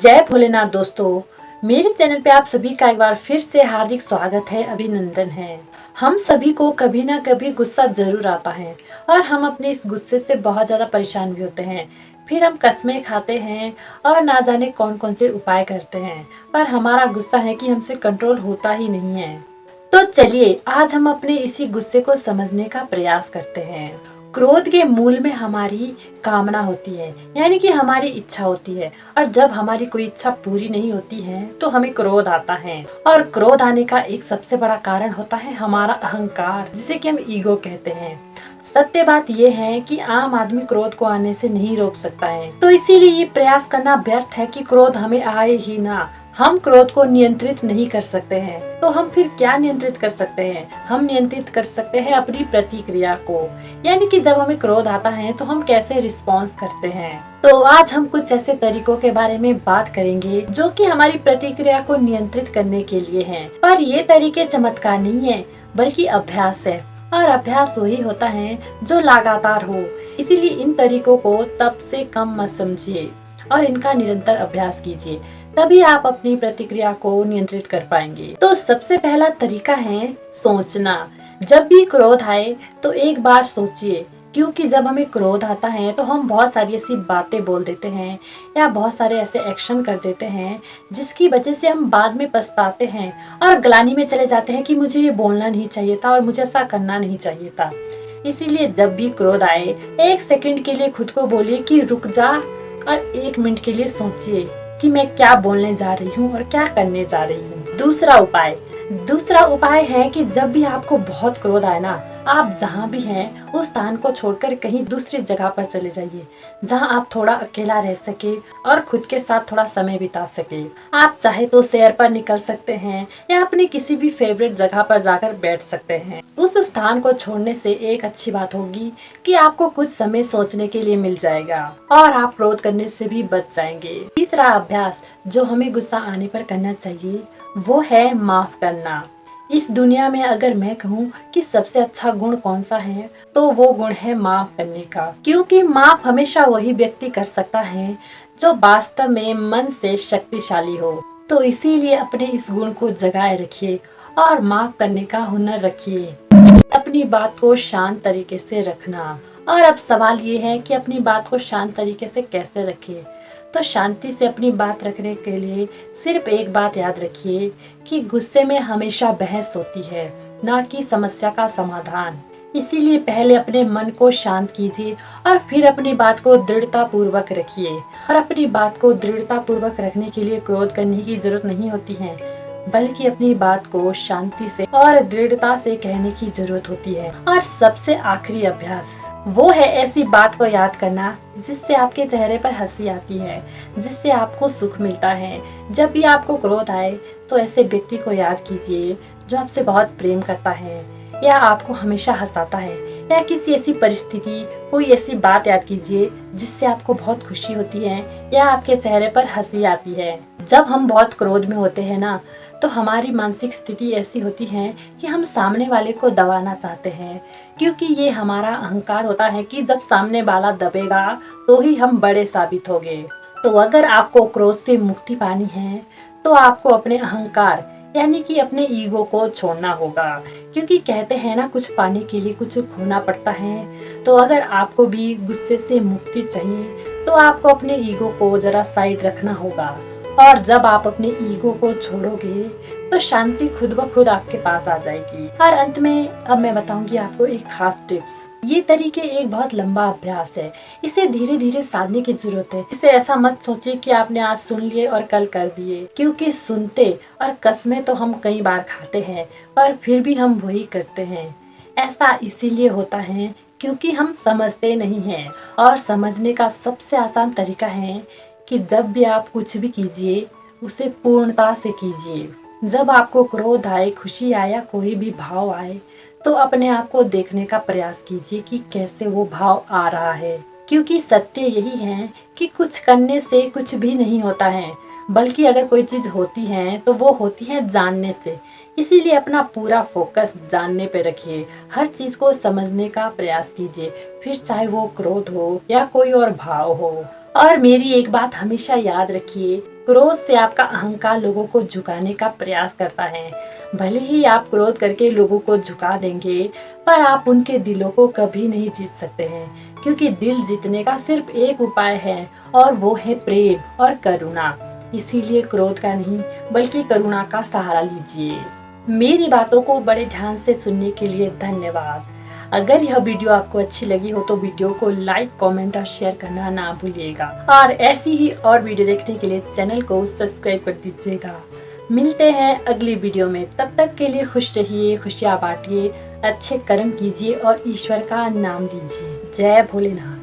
जय भोलेनाथ दोस्तों। मेरे चैनल पे आप सभी का एक बार फिर से हार्दिक स्वागत है, अभिनंदन है। हम सभी को कभी ना कभी गुस्सा जरूर आता है और हम अपने इस गुस्से से बहुत ज़्यादा परेशान भी होते हैं। फिर हम कस्में खाते हैं और ना जाने कौन कौन से उपाय करते हैं, पर हमारा गुस्सा है कि हमसे कंट्रोल होता ही नहीं है। तो चलिए आज हम अपने इसी गुस्से को समझने का प्रयास करते हैं। क्रोध के मूल में हमारी कामना होती है, यानी कि हमारी इच्छा होती है, और जब हमारी कोई इच्छा पूरी नहीं होती है तो हमें क्रोध आता है। और क्रोध आने का एक सबसे बड़ा कारण होता है हमारा अहंकार, जिसे कि हम ईगो कहते हैं। सत्य बात यह है कि आम आदमी क्रोध को आने से नहीं रोक सकता है, तो इसीलिए ये प्रयास करना व्यर्थ है कि क्रोध हमें आए ही ना। हम क्रोध को नियंत्रित नहीं कर सकते हैं, तो हम फिर क्या नियंत्रित कर सकते हैं? हम नियंत्रित कर सकते हैं अपनी प्रतिक्रिया को, यानी कि जब हमें क्रोध आता है तो हम कैसे रिस्पॉन्स करते हैं। तो आज हम कुछ ऐसे तरीकों के बारे में बात करेंगे जो कि हमारी प्रतिक्रिया को नियंत्रित करने के लिए हैं। पर ये तरीके चमत्कार नहीं है, बल्कि अभ्यास है, और अभ्यास वही होता है जो लगातार हो। इसीलिए इन तरीकों को तब से कम मत समझिए और इनका निरंतर अभ्यास कीजिए, तभी आप अपनी प्रतिक्रिया को नियंत्रित कर पाएंगे। तो सबसे पहला तरीका है सोचना। जब भी क्रोध आए तो एक बार सोचिए, क्योंकि जब हमें क्रोध आता है तो हम बहुत सारी ऐसी बातें बोल देते हैं या बहुत सारे ऐसे एक्शन कर देते हैं जिसकी वजह से हम बाद में पछताते हैं और ग्लानि में चले जाते हैं कि मुझे ये बोलना नहीं चाहिए था और मुझे ऐसा करना नहीं चाहिए था। इसीलिए जब भी क्रोध आए 1 सेकंड के लिए खुद को बोलिए कि रुक जा, और 1 मिनट के लिए सोचिए कि मैं क्या बोलने जा रही हूँ और क्या करने जा रही हूँ। दूसरा उपाय है कि जब भी आपको बहुत क्रोध आए ना, आप जहाँ भी हैं उस स्थान को छोड़कर कहीं दूसरी जगह पर चले जाइए, जहाँ आप थोड़ा अकेला रह सके और खुद के साथ थोड़ा समय बिता सके। आप चाहे तो सैर पर निकल सकते हैं या अपनी किसी भी फेवरेट जगह पर जाकर बैठ सकते हैं। उस स्थान को छोड़ने से एक अच्छी बात होगी कि आपको कुछ समय सोचने के लिए मिल जाएगा और आप क्रोध करने से भी बच जाएंगे। तीसरा अभ्यास जो हमें गुस्सा आने पर करना चाहिए वो है माफ करना। इस दुनिया में अगर मैं कहूँ कि सबसे अच्छा गुण कौन सा है, तो वो गुण है माफ करने का। क्योंकि माफ हमेशा वही व्यक्ति कर सकता है जो वास्तव में मन से शक्तिशाली हो। तो इसीलिए अपने इस गुण को जगाए रखिए और माफ करने का हुनर रखिए। अपनी बात को शांत तरीके से रखना। और अब सवाल ये है कि अपनी बात को शांत तरीके से कैसे रखें। तो शांति से अपनी बात रखने के लिए सिर्फ एक बात याद रखिए कि गुस्से में हमेशा बहस होती है, ना कि समस्या का समाधान। इसीलिए पहले अपने मन को शांत कीजिए और फिर अपनी बात को दृढ़ता पूर्वक रखिए। और अपनी बात को दृढ़ता पूर्वक रखने के लिए क्रोध करने की जरूरत नहीं होती है, बल्कि अपनी बात को शांति से और दृढ़ता से कहने की जरूरत होती है। और सबसे आखिरी अभ्यास वो है ऐसी बात को याद करना जिससे आपके चेहरे पर हंसी आती है, जिससे आपको सुख मिलता है। जब भी आपको क्रोध आए तो ऐसे व्यक्ति को याद कीजिए जो आपसे बहुत प्रेम करता है या आपको हमेशा हंसाता है, या किसी ऐसी परिस्थिति, कोई ऐसी बात याद कीजिए जिससे आपको बहुत खुशी होती है या आपके चेहरे पर हंसी आती है। जब हम बहुत क्रोध में होते हैं ना, तो हमारी मानसिक स्थिति ऐसी होती है कि हम सामने वाले को दबाना चाहते हैं, क्योंकि ये हमारा अहंकार होता है कि जब सामने वाला दबेगा तो ही हम बड़े साबित होंगे। तो अगर आपको क्रोध से मुक्ति पानी है तो आपको अपने अहंकार यानी कि अपने ईगो को छोड़ना होगा, क्योंकि कहते हैं ना, कुछ पाने के लिए कुछ खोना पड़ता है। तो अगर आपको भी गुस्से से मुक्ति चाहिए तो आपको अपने ईगो को जरा साइड रखना होगा। और जब आप अपने ईगो को छोड़ोगे तो शांति खुद ब खुद आपके पास आ जाएगी। और अंत में अब मैं बताऊंगी आपको एक खास टिप्स। ये तरीके एक बहुत लंबा अभ्यास है, इसे धीरे धीरे साधने की जरूरत है। इसे ऐसा मत सोचिए कि आपने आज सुन लिए और कल कर दिए, क्योंकि सुनते और कसमें तो हम कई बार खाते हैं पर फिर भी हम वही करते हैं। ऐसा इसीलिए होता है क्योंकि हम समझते नहीं हैं। और समझने का सबसे आसान तरीका है कि जब भी आप कुछ भी कीजिए उसे पूर्णता से कीजिए। जब आपको क्रोध आए, खुशी आए या कोई भी भाव आए, तो अपने आप को देखने का प्रयास कीजिए कि कैसे वो भाव आ रहा है। क्योंकि सत्य यही है कि कुछ करने से कुछ भी नहीं होता है, बल्कि अगर कोई चीज होती है तो वो होती है जानने से। इसीलिए अपना पूरा फोकस जानने पे रखिए, हर चीज को समझने का प्रयास कीजिए, फिर चाहे वो क्रोध हो या कोई और भाव हो। और मेरी एक बात हमेशा याद रखिए, क्रोध से आपका अहंकार लोगों को झुकाने का प्रयास करता है। भले ही आप क्रोध करके लोगों को झुका देंगे, पर आप उनके दिलों को कभी नहीं जीत सकते हैं, क्योंकि दिल जीतने का सिर्फ एक उपाय है, और वो है प्रेम और करुणा। इसीलिए क्रोध का नहीं, बल्कि करुणा का सहारा लीजिए। मेरी बातों को बड़े ध्यान से सुनने के लिए धन्यवाद। अगर यह वीडियो आपको अच्छी लगी हो तो वीडियो को लाइक, कमेंट और शेयर करना ना भूलिएगा, और ऐसी ही और वीडियो देखने के लिए चैनल को सब्सक्राइब कर दीजिएगा। मिलते हैं अगली वीडियो में, तब तक के लिए खुश रहिए, खुशियाँ बांटिए, अच्छे कर्म कीजिए और ईश्वर का नाम लीजिए। जय भोलेनाथ।